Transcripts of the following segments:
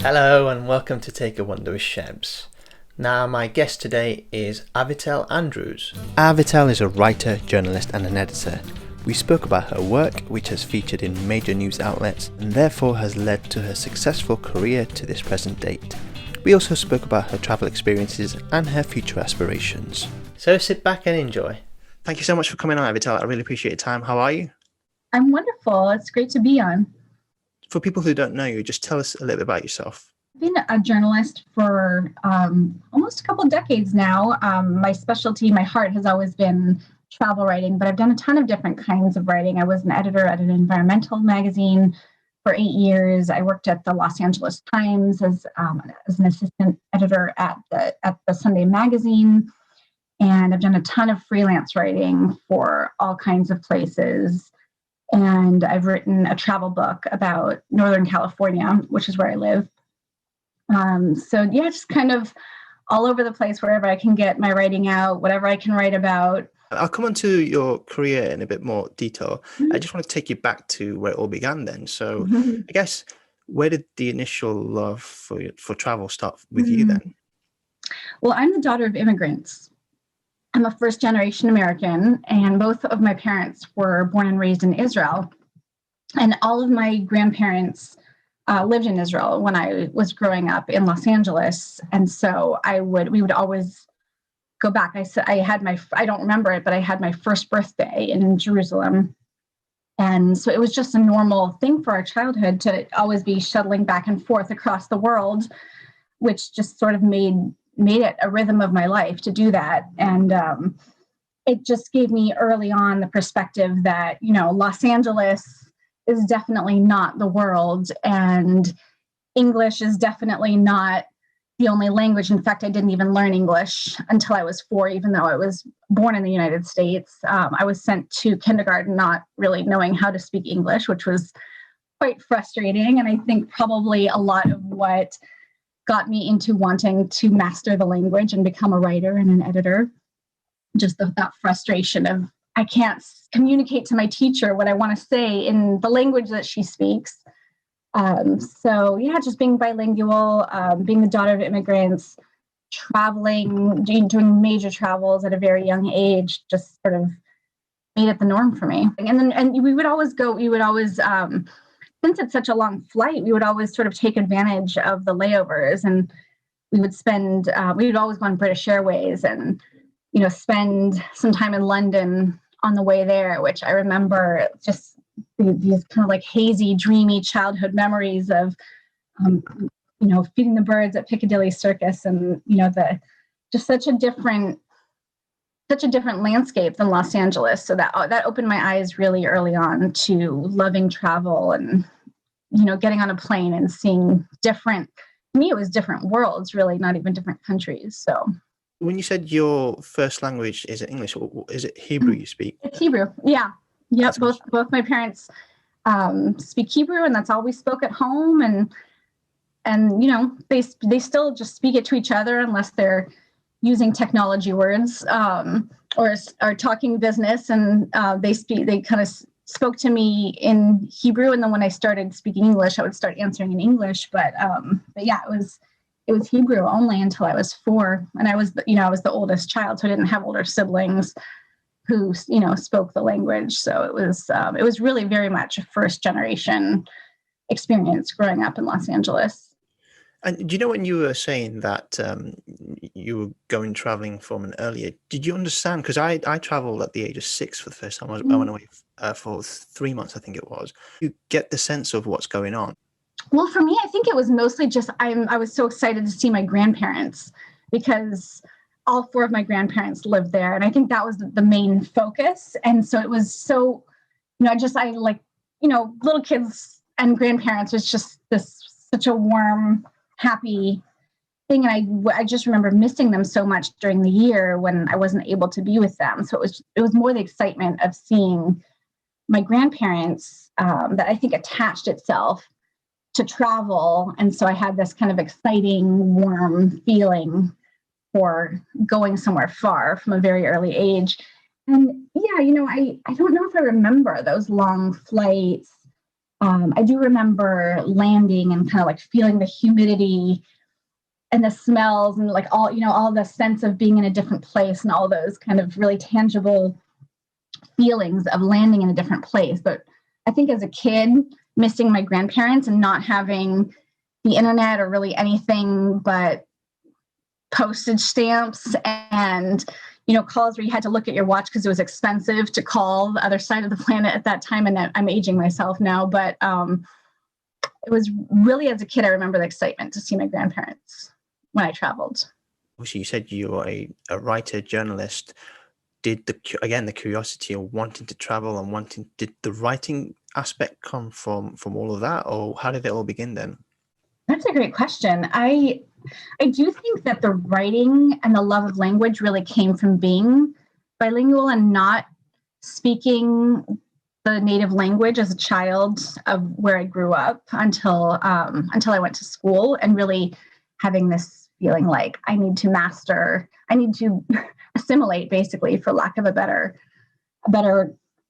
Hello and welcome to Take a Wonder with Shebs. Now my guest today is Avital Andrews. Avital is a writer, journalist and an editor. We spoke about her work, which has featured in major news outlets and therefore has led to her successful career to this present date. We also spoke about her travel experiences and her future aspirations. So sit back and enjoy. Thank you so much for coming on, Avital. I really appreciate your time. How are you? I'm wonderful. It's great to be on. For people who don't know you, just tell us a little bit about yourself. I've been a journalist for almost a couple decades now. My specialty, my heart has always been travel writing, but I've done a ton of different kinds of writing. I was an editor at an environmental magazine for 8 years. I worked at the Los Angeles Times as an assistant editor at the Sunday magazine. And I've done a ton of freelance writing for all kinds of places. And I've written a travel book about Northern California, which is where I live. Just kind of all over the place, wherever I can get my writing out, whatever I can write about. I'll come on to your career in a bit more detail. I just want to take you back to where it all began then. So I guess, where did the initial love for travel start with you then? Well, I'm the daughter of immigrants. I'm a first-generation American, and both of my parents were born and raised in Israel. And all of my grandparents lived in Israel when I was growing up in Los Angeles. And so we would always go back. I don't remember it, but I had my first birthday in Jerusalem. And so it was just a normal thing for our childhood to always be shuttling back and forth across the world, which just sort of made it a rhythm of my life to do that. And it just gave me early on the perspective that, Los Angeles is definitely not the world, and English is definitely not the only language. In fact, I didn't even learn English until I was 4, even though I was born in the United States. I was sent to kindergarten not really knowing how to speak English, which was quite frustrating. And I think probably a lot of what got me into wanting to master the language and become a writer and an editor. Just that frustration of, I can't communicate to my teacher what I want to say in the language that she speaks. Just being bilingual, being the daughter of immigrants, traveling, doing major travels at a very young age, just sort of made it the norm for me. And we would always since it's such a long flight, we would always sort of take advantage of the layovers, and we would always go on British Airways and, spend some time in London on the way there, which I remember just these kind of like hazy, dreamy childhood memories of, feeding the birds at Piccadilly Circus, and, just such a different landscape than Los Angeles. So that opened my eyes really early on to loving travel and, getting on a plane and seeing to me, it was different worlds, really, not even different countries. So when you said your first language is English, is it Hebrew you speak? It's Hebrew. Yeah. Yep. Both my parents speak Hebrew, and that's all we spoke at home. And they still just speak it to each other unless they're using technology words or are talking business, and they kind of spoke to me in Hebrew, and then when I started speaking English, I would start answering in English. But it was Hebrew only until I was 4, and I was the oldest child, so I didn't have older siblings who spoke the language. So it was really very much a first generation experience growing up in Los Angeles. And do you know, when you were saying that you were traveling from an earlier, did you understand? Because I traveled at the age of 6 for the first time. I went away for 3 months, I think it was. You get the sense of what's going on. Well, for me, I think it was mostly just I was so excited to see my grandparents, because all 4 of my grandparents lived there. And I think that was the main focus. And so it was so, little kids and grandparents was just such a warm, happy thing. And I just remember missing them so much during the year when I wasn't able to be with them. So it was more the excitement of seeing my grandparents that I think attached itself to travel. And so I had this kind of exciting, warm feeling for going somewhere far from a very early age. And I don't know if I remember those long flights I do remember landing and kind of like feeling the humidity and the smells and like all the sense of being in a different place and all those kind of really tangible feelings of landing in a different place. But I think as a kid, missing my grandparents and not having the internet or really anything but postage stamps and calls where you had to look at your watch because it was expensive to call the other side of the planet at that time. And I'm aging myself now, but it was really, as a kid, I remember the excitement to see my grandparents when I traveled. Obviously, you said you were a writer, journalist. Did the curiosity of wanting to travel and did the writing aspect come from all of that, or how did it all begin then? That's a great question. I do think that the writing and the love of language really came from being bilingual and not speaking the native language as a child of where I grew up until I went to school, and really having this feeling like I need to assimilate, basically, for lack of a better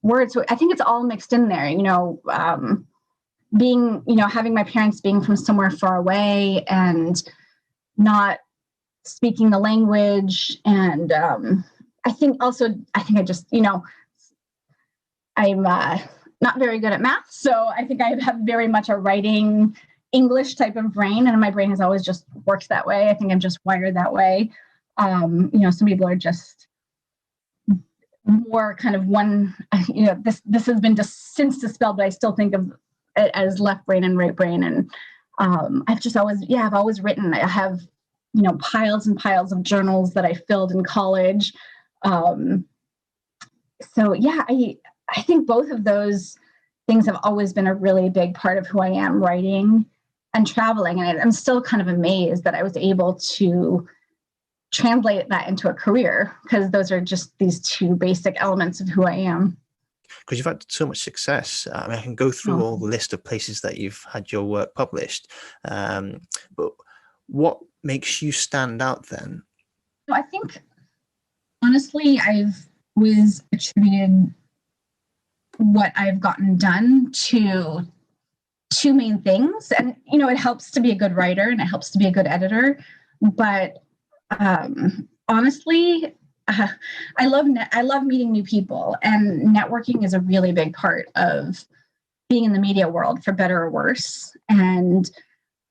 word. So I think it's all mixed in there, having my parents being from somewhere far away and not speaking the language. And I think I just, I'm not very good at math. So I think I have very much a writing English type of brain, and my brain has always just worked that way. I think I'm just wired that way. Some people are just more kind of one, this has been since dispelled, but I still think of it as left brain and right brain. And I've always written. I have, piles and piles of journals that I filled in college. I think both of those things have always been a really big part of who I am, writing and traveling. And I'm still kind of amazed that I was able to translate that into a career, because those are just these two basic elements of who I am. Because you've had so much success. I can go through all the list of places that you've had your work published. But what makes you stand out then? I think, honestly, I've always attributed what I've gotten done to two main things. And, it helps to be a good writer and it helps to be a good editor. But honestly, I love meeting new people, and networking is a really big part of being in the media world, for better or worse. And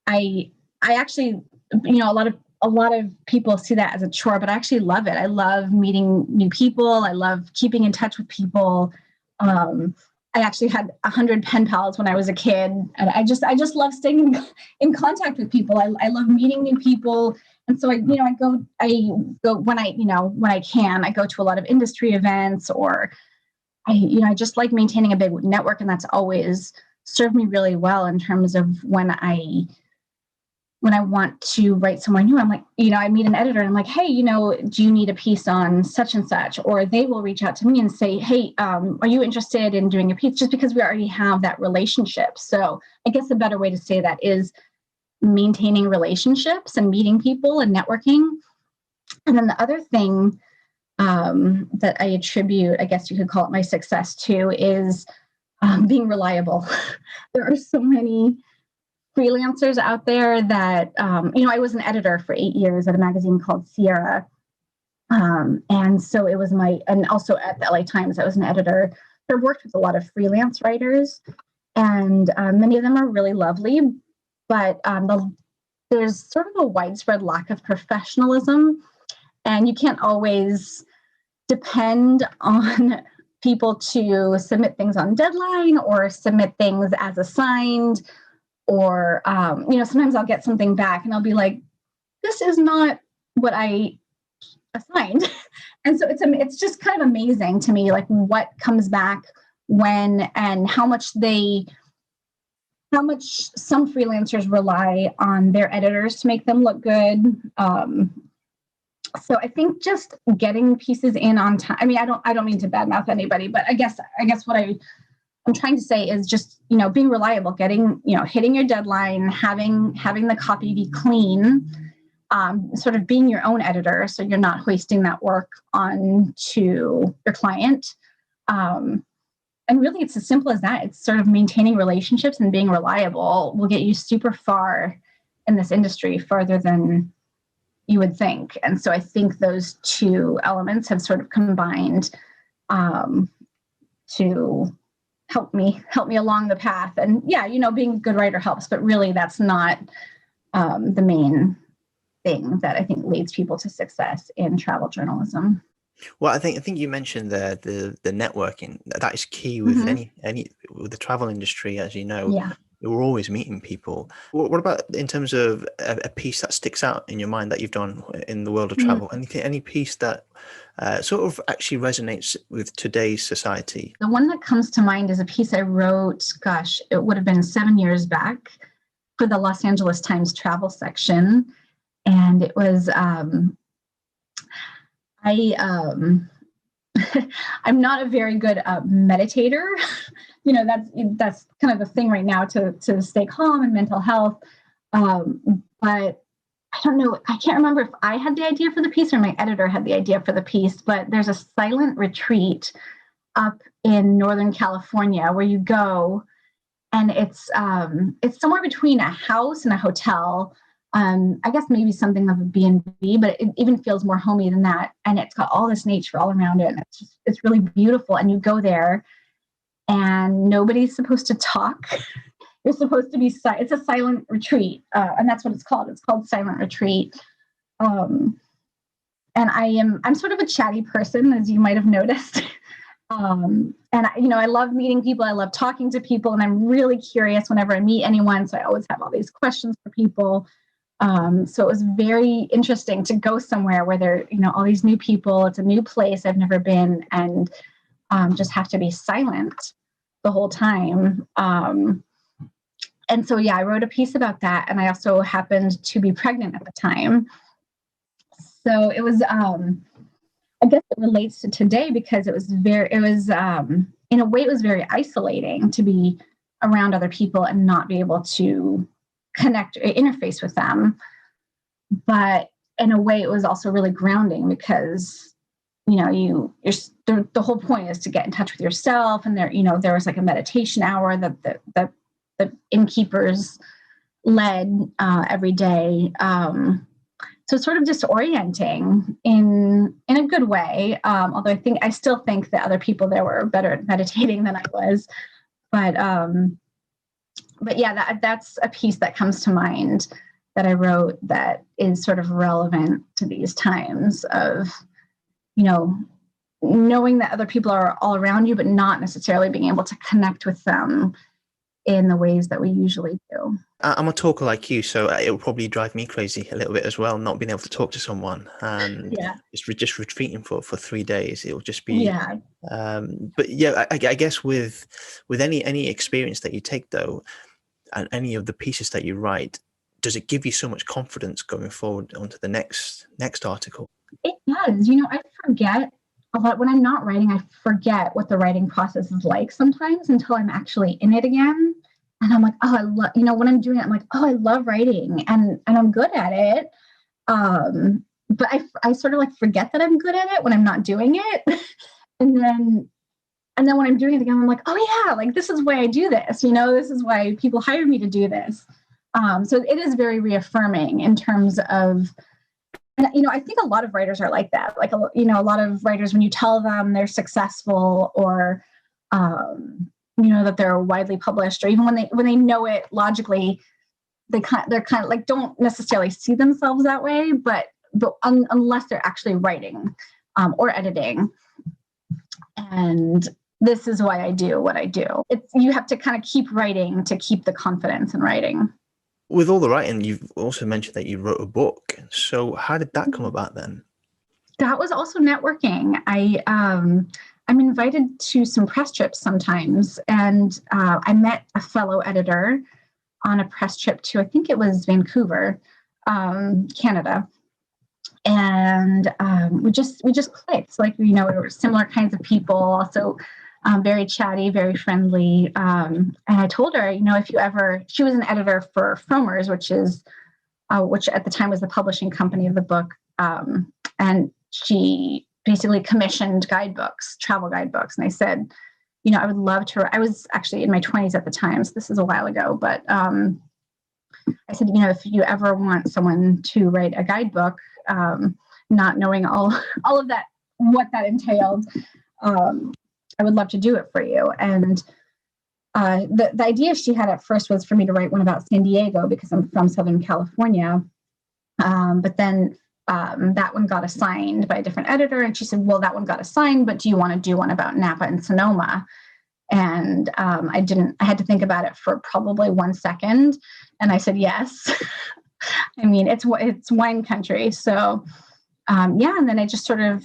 I actually, a lot of people see that as a chore, but I actually love it. I love meeting new people. I love keeping in touch with people. I actually had 100 pen pals when I was a kid, and I just love staying in contact with people. I love meeting new people. And so I go when I can, I go to a lot of industry events, or I just like maintaining a big network. And that's always served me really well in terms of when I want to write somewhere new. I'm like, I meet an editor and I'm like, hey, do you need a piece on such and such? Or they will reach out to me and say, hey, are you interested in doing a piece? Just because we already have that relationship. So I guess a better way to say that is maintaining relationships and meeting people and networking. And then the other thing that I attribute, I guess you could call it my success to, is being reliable. There are so many freelancers out there that, I was an editor for 8 years at a magazine called Sierra. And so it was and also at the LA Times, I was an editor. I've worked with a lot of freelance writers, and many of them are really lovely, but there's sort of a widespread lack of professionalism, and you can't always depend on people to submit things on deadline or submit things as assigned. Or, sometimes I'll get something back and I'll be like, this is not what I assigned. And so it's just kind of amazing to me, like what comes back when, and how much some freelancers rely on their editors to make them look good. So I think just getting pieces in on time. I mean, I don't mean to badmouth anybody, but I guess what I'm trying to say is just, being reliable, getting, hitting your deadline, having the copy be clean, sort of being your own editor. So you're not hoisting that work on to your client. And really, it's as simple as that. It's sort of maintaining relationships and being reliable will get you super far in this industry, farther than you would think. And so I think those two elements have sort of combined to help me along the path. And yeah, being a good writer helps, but really that's not the main thing that I think leads people to success in travel journalism. Well, I think you mentioned the networking. That is key with Mm-hmm. any with the travel industry, as you know. Yeah. We're always meeting people. What about in terms of a piece that sticks out in your mind that you've done in the world of travel? Any piece that sort of actually resonates with today's society? The one that comes to mind is a piece I wrote, gosh, it would have been 7 years back, for the Los Angeles Times travel section. And it was, I'm not a very good meditator. That's kind of the thing right now to stay calm and mental health. But I don't know. I can't remember if I had the idea for the piece or my editor had the idea for the piece. But there's a silent retreat up in Northern California where you go, and it's somewhere between a house and a hotel. I guess maybe something of a B&B, but it even feels more homey than that. And it's got all this nature all around it. And it's really beautiful. And you go there and nobody's supposed to talk. You're supposed to be it's a silent retreat. And that's what it's called. It's called Silent Retreat. And I'm sort of a chatty person, as you might have noticed. And I love meeting people. I love talking to people, and I'm really curious whenever I meet anyone. So I always have all these questions for people. So it was very interesting to go somewhere where there, all these new people. It's a new place I've never been, and just have to be silent the whole time. And so, yeah, I wrote a piece about that. And I also happened to be pregnant at the time. So it was, I guess it relates to today because in a way, it was very isolating to be around other people and not be able to connect or interface with them. But in a way, it was also really grounding because, the whole point is to get in touch with yourself. And there was like a meditation hour that the innkeepers led every day. So it's sort of disorienting in a good way. Although I still think that other people there were better at meditating than I was. But yeah, that's a piece that comes to mind that I wrote that is sort of relevant to these times of, knowing that other people are all around you, but not necessarily being able to connect with them in the ways that we usually do. I'm a talker like you, so it will probably drive me crazy a little bit as well, not being able to talk to someone and just retreating for 3 days. It'll just be, but yeah, I guess with any experience that you take though, and any of the pieces that you write, does it give you so much confidence going forward onto the next article? It does. I forget a lot when I'm not writing. I forget what the writing process is like sometimes until I'm actually in it again. And I'm like, oh, I love, when I'm doing it, I'm like, oh, I love writing and I'm good at it. But I sort of like forget that I'm good at it when I'm not doing it. and then when I'm doing it again, I'm like, oh yeah, like this is why I do this. This is why people hire me to do this. So it is very reaffirming in terms of, and I think a lot of writers are like that. Like, a lot of writers, when you tell them they're successful or, that they're widely published, or even when they know it logically, they're kind of like don't necessarily see themselves that way, but unless they're actually writing or editing. And this is why I do what I do. You have to kind of keep writing to keep the confidence in writing. With all the writing, you've also mentioned that you wrote a book. So how did that come about then? That was also networking. I'm invited to some press trips sometimes, and I met a fellow editor on a press trip to, I think it was Vancouver, Canada, and we just clicked. Like, we were similar kinds of people, also very chatty, very friendly. And I told her, if you ever, she was an editor for Frommer's, which at the time was the publishing company of the book, and she basically commissioned guidebooks, travel guidebooks. And I said, I would love to. I was actually in my 20s at the time, so this is a while ago, but I said, if you ever want someone to write a guidebook, not knowing all of that, what that entailed, I would love to do it for you. And the idea she had at first was for me to write one about San Diego because I'm from Southern California. But then that one got assigned by a different editor. And she said, well, that one got assigned, but do you want to do one about Napa and Sonoma? And I had to think about it for probably 1 second. And I said, yes. I mean, it's wine country. So and then I just sort of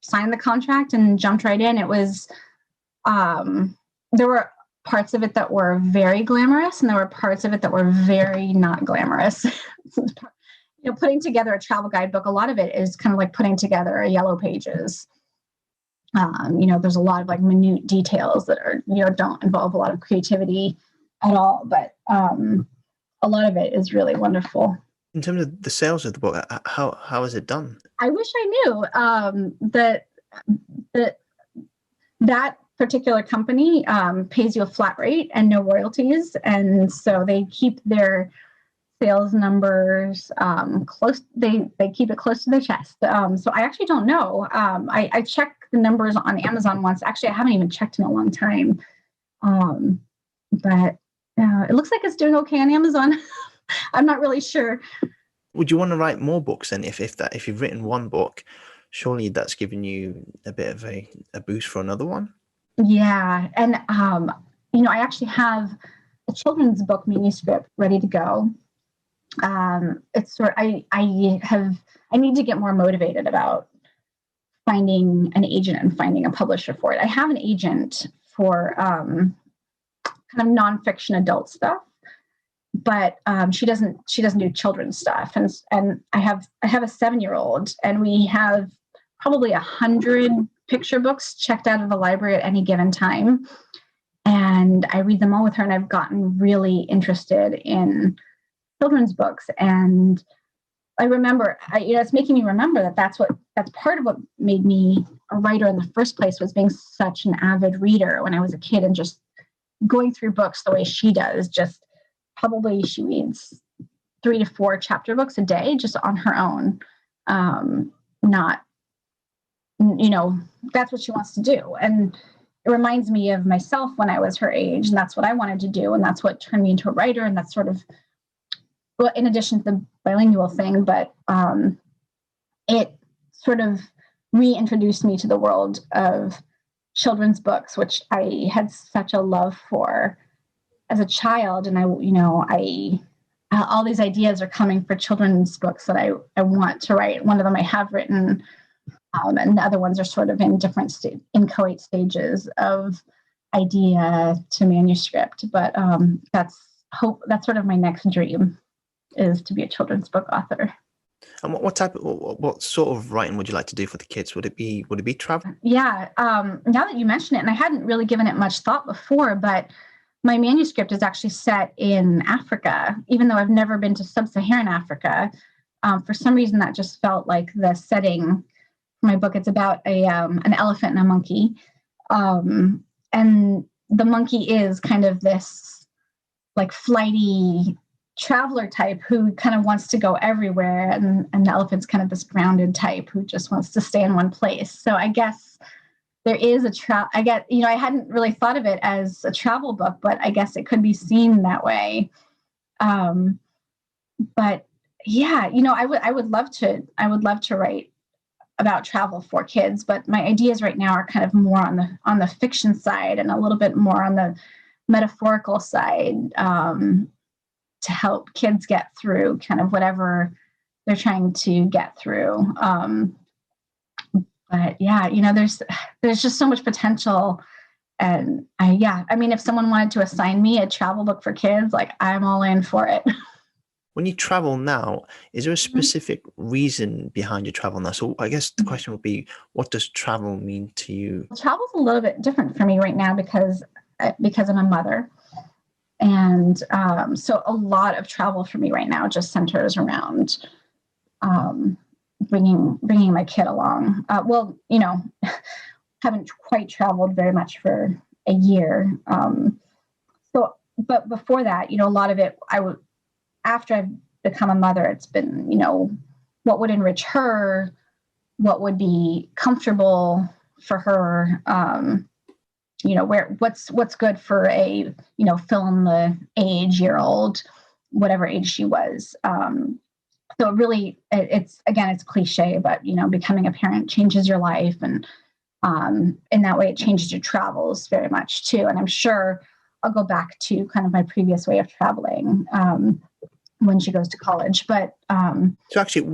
signed the contract and jumped right in. It was, there were parts of it that were very glamorous and there were parts of it that were very not glamorous. Putting together a travel guidebook, a lot of it is kind of like putting together a Yellow Pages. There's a lot of like minute details that are, don't involve a lot of creativity at all, but a lot of it is really wonderful. In terms of the sales of the book, how is it done? I wish I knew that particular company pays you a flat rate and no royalties, and so they keep their sales numbers close. They keep it close to their chest. So I actually don't know. I checked the numbers on Amazon once. Actually, I haven't even checked in a long time. But it looks like it's doing okay on Amazon. I'm not really sure. Would you want to write more books then? If you've written one book, surely that's given you a bit of a boost for another one. Yeah, and I actually have a children's book manuscript ready to go. It's sort. I need to get more motivated about finding an agent and finding a publisher for it. I have an agent for kind of nonfiction adult stuff, but she doesn't do children's stuff. And I have a 7-year-old, and we have probably 100 picture books checked out of the library at any given time. And I read them all with her, and I've gotten really interested in children's books. And I remember, it's making me remember that's part of what made me a writer in the first place, was being such an avid reader when I was a kid and just going through books the way she does. Just probably she reads 3 to 4 chapter books a day just on her own. Not, that's what she wants to do. And it reminds me of myself when I was her age, and that's what I wanted to do. And that's what turned me into a writer. And that's sort of, well, in addition to the bilingual thing, but it sort of reintroduced me to the world of children's books, which I had such a love for as a child. And all these ideas are coming for children's books that I want to write. One of them I have written, and the other ones are sort of in different inchoate stages of idea to manuscript. But that's sort of my next dream, is to be a children's book author. And what sort of writing would you like to do for the kids? Would it be travel? Yeah. Now that you mention it, and I hadn't really given it much thought before, but my manuscript is actually set in Africa, even though I've never been to sub-Saharan Africa. For some reason, that just felt like the setting for my book. It's about an elephant and a monkey. And the monkey is kind of this like flighty traveler type who kind of wants to go everywhere, and the elephant's kind of this grounded type who just wants to stay in one place. So I guess there is I hadn't really thought of it as a travel book, but I guess it could be seen that way. But yeah, I would love to write about travel for kids, but my ideas right now are kind of more on the fiction side and a little bit more on the metaphorical side, to help kids get through kind of whatever they're trying to get through. But yeah, there's just so much potential. And if someone wanted to assign me a travel book for kids, like, I'm all in for it. When you travel now, is there a specific reason behind your travel now? So I guess the question would be, what does travel mean to you? Travel's a little bit different for me right now because I'm a mother. And so a lot of travel for me right now just centers around bringing my kid along. Haven't quite traveled very much for a year. But before that, a lot of it, after I've become a mother, it's been, what would enrich her, what would be comfortable for her, what's good for a, fill in the age year-old, whatever age she was. So really, it's cliche, but, becoming a parent changes your life. And in that way, it changes your travels very much too. And I'm sure I'll go back to kind of my previous way of traveling when she goes to college. But so actually,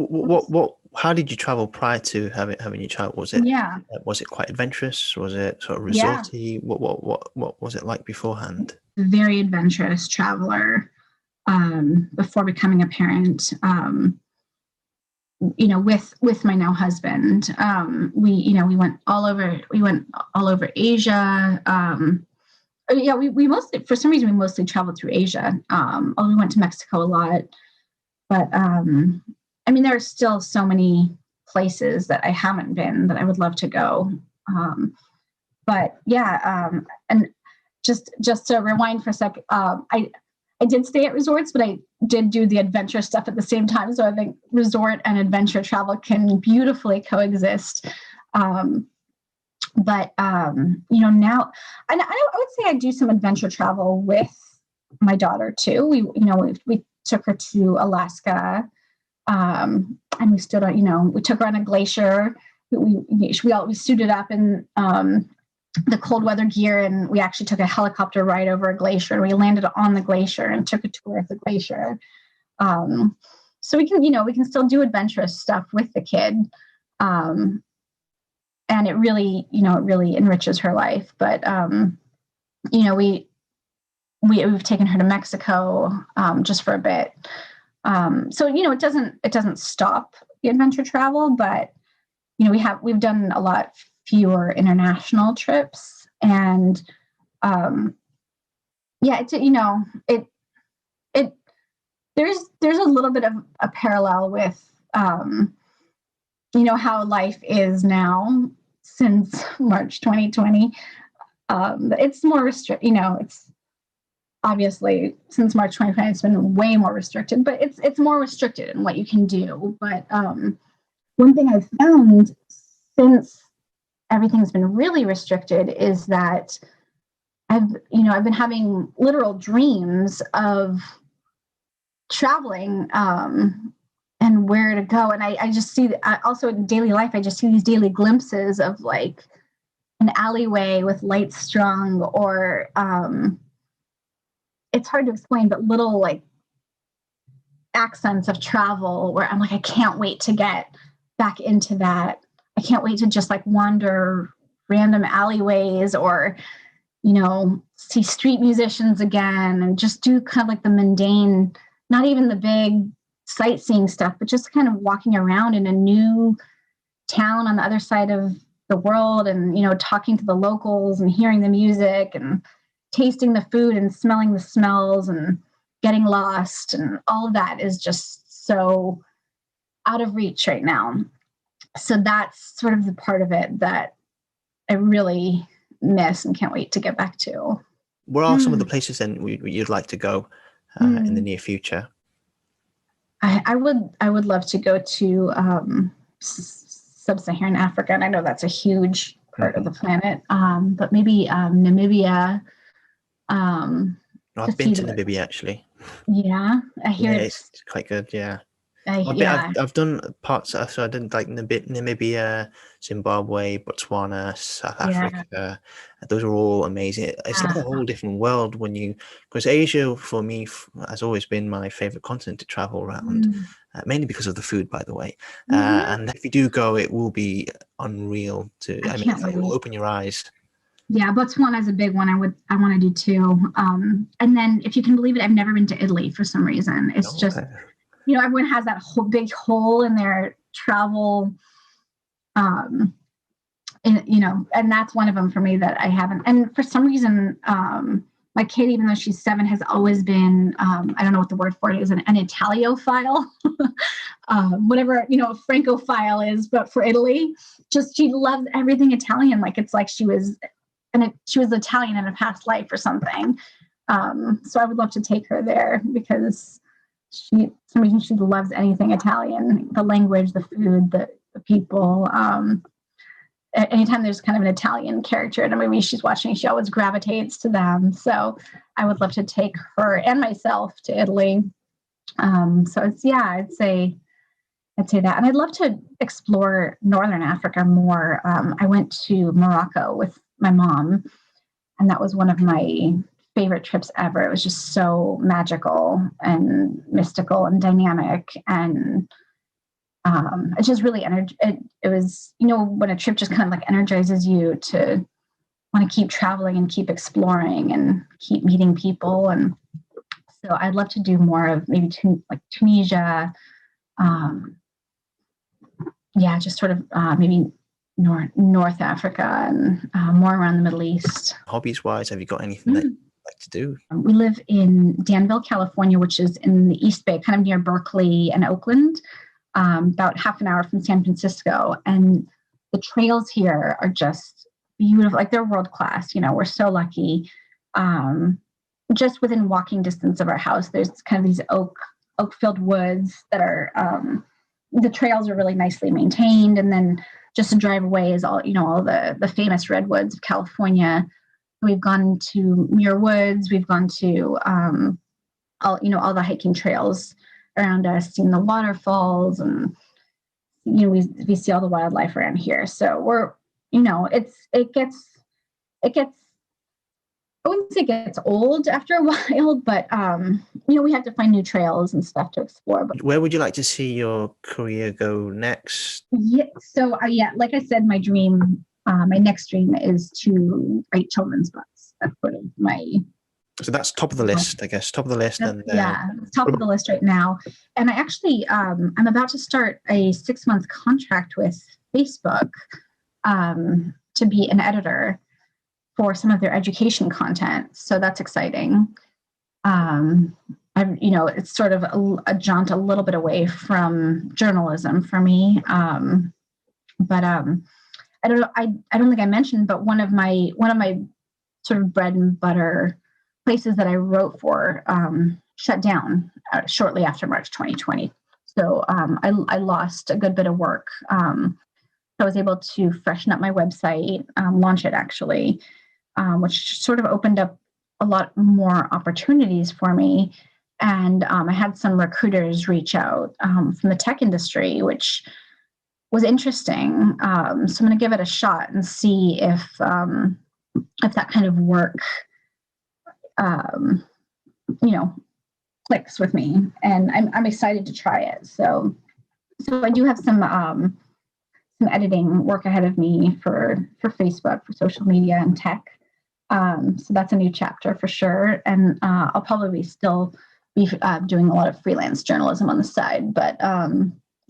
how did you travel prior to having your child? Was it quite adventurous? Was it sort of resorty? What was it like beforehand? Very adventurous traveler before becoming a parent. With my now husband, we went all over Asia. We mostly, for some reason, we mostly traveled through Asia. We went to Mexico a lot, but there are still so many places that I haven't been that I would love to go. And just to rewind for a sec, I did stay at resorts, but I did do the adventure stuff at the same time. So I think resort and adventure travel can beautifully coexist. But now, and I would say I do some adventure travel with my daughter too. We took her to Alaska, and we stood on, we took her on a glacier. We suited up in the cold weather gear, and we actually took a helicopter ride over a glacier. We landed on the glacier and took a tour of the glacier. So we can still do adventurous stuff with the kid. And it really enriches her life. But, we've taken her to Mexico, just for a bit. So, it doesn't stop the adventure travel, but, we've done a lot fewer international trips. And, there's a little bit of a parallel with, how life is now since March 2020. It's more it's obviously since March 2020, it's been way more restricted, but it's more restricted in what you can do. But one thing I've found since everything's been really restricted is that I've been having literal dreams of traveling, and where to go. And I just see also in daily life, I just see these daily glimpses of like an alleyway with lights strung, or it's hard to explain, but little like accents of travel where I'm like, I can't wait to get back into that. I can't wait to just like wander random alleyways, or, see street musicians again, and just do kind of like the mundane, not even the big sightseeing stuff, but just kind of walking around in a new town on the other side of the world, and talking to the locals and hearing the music and tasting the food and smelling the smells and getting lost, and all of that is just so out of reach right now. So that's sort of the part of it that I really miss and can't wait to get back to. Where are some of the places then you'd like to go in the near future? I would love to go to sub-Saharan Africa, and I know that's a huge part of the planet. But maybe Namibia. I've been to Namibia actually. Yeah, I hear it's quite good. Yeah. I've done parts. So I did like Namibia, Zimbabwe, Botswana, South Africa. Those are all amazing. It's like a whole different world because Asia for me has always been my favorite continent to travel around, mainly because of the food, by the way. And if you do go, it will be unreal. It will open your eyes. Yeah, Botswana is a big one. I want to do too. And then, if you can believe it, I've never been to Italy for some reason. It's just. Everyone has that whole big hole in their travel, and that's one of them for me that I haven't. And for some reason, my kid, even though she's 7, has always been, I don't know what the word for it is, an Italiophile, whatever, a Francophile is, but for Italy, just she loves everything Italian. Like, it's like she was she was Italian in a past life or something. So I would love to take her there because for some reason she loves anything Italian, the language, the food, the people. Anytime there's kind of an Italian character in a movie she's watching, she always gravitates to them. So I would love to take her and myself to Italy. So I'd say that. And I'd love to explore Northern Africa more. I went to Morocco with my mom, and that was one of my favorite trips ever. It was just so magical and mystical and dynamic. And it just really it was, when a trip just kind of like energizes you to want to keep traveling and keep exploring and keep meeting people. And so I'd love to do more of maybe Tunisia. Just sort of maybe North Africa and more around the Middle East. Hobbies wise, have you got anything that you'd like to do? We live in Danville, California, which is in the East Bay, kind of near Berkeley and Oakland. About half an hour from San Francisco. And the trails here are just beautiful. Like, they're world class. We're so lucky. Just within walking distance of our house, there's kind of these oak-filled woods that are, the trails are really nicely maintained. And then just a drive away is all the famous redwoods of California. We've gone to Muir Woods. We've gone to, all the hiking trails around us, seeing the waterfalls, and we see all the wildlife around here. So we're, it gets I wouldn't say it gets old after a while, but we have to find new trails and stuff to explore. But where would you like to see your career go next? Yeah, so like I said, my next dream is to write children's books. That's sort of my. So that's top of the list, I guess. Top of the list. It's top of the list right now. And I actually, I'm about to start a 6-month contract with Facebook to be an editor for some of their education content. So that's exciting. It's sort of a jaunt a little bit away from journalism for me. But I don't know. I don't think I mentioned, but one of my sort of bread and butter places that I wrote for shut down shortly after March 2020. So I lost a good bit of work. I was able to freshen up my website, launch it actually, which sort of opened up a lot more opportunities for me. And I had some recruiters reach out from the tech industry, which was interesting. So I'm going to give it a shot and see if that kind of work clicks with me, and I'm excited to try it. So I do have some editing work ahead of me for Facebook, for social media and tech. So that's a new chapter for sure. And I'll probably still be doing a lot of freelance journalism on the side. But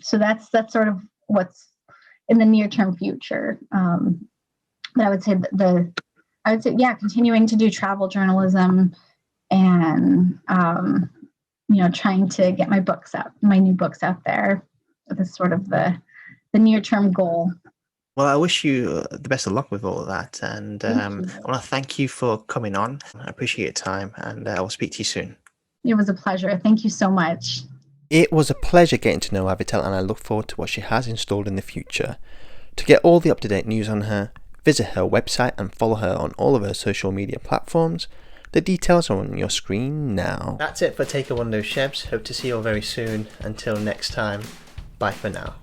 so that's sort of what's in the near term future. But I would say continuing to do travel journalism and, trying to get my new books out there. That's sort of the near-term goal. Well, I wish you the best of luck with all of that. And I want to thank you for coming on. I appreciate your time, and I will speak to you soon. It was a pleasure. Thank you so much. It was a pleasure getting to know Avital, and I look forward to what she has installed in the future. To get all the up-to-date news on her, visit her website and follow her on all of her social media platforms. The details are on your screen now. That's it for Take a Wonder, Shebs. Hope to see you all very soon. Until next time, bye for now.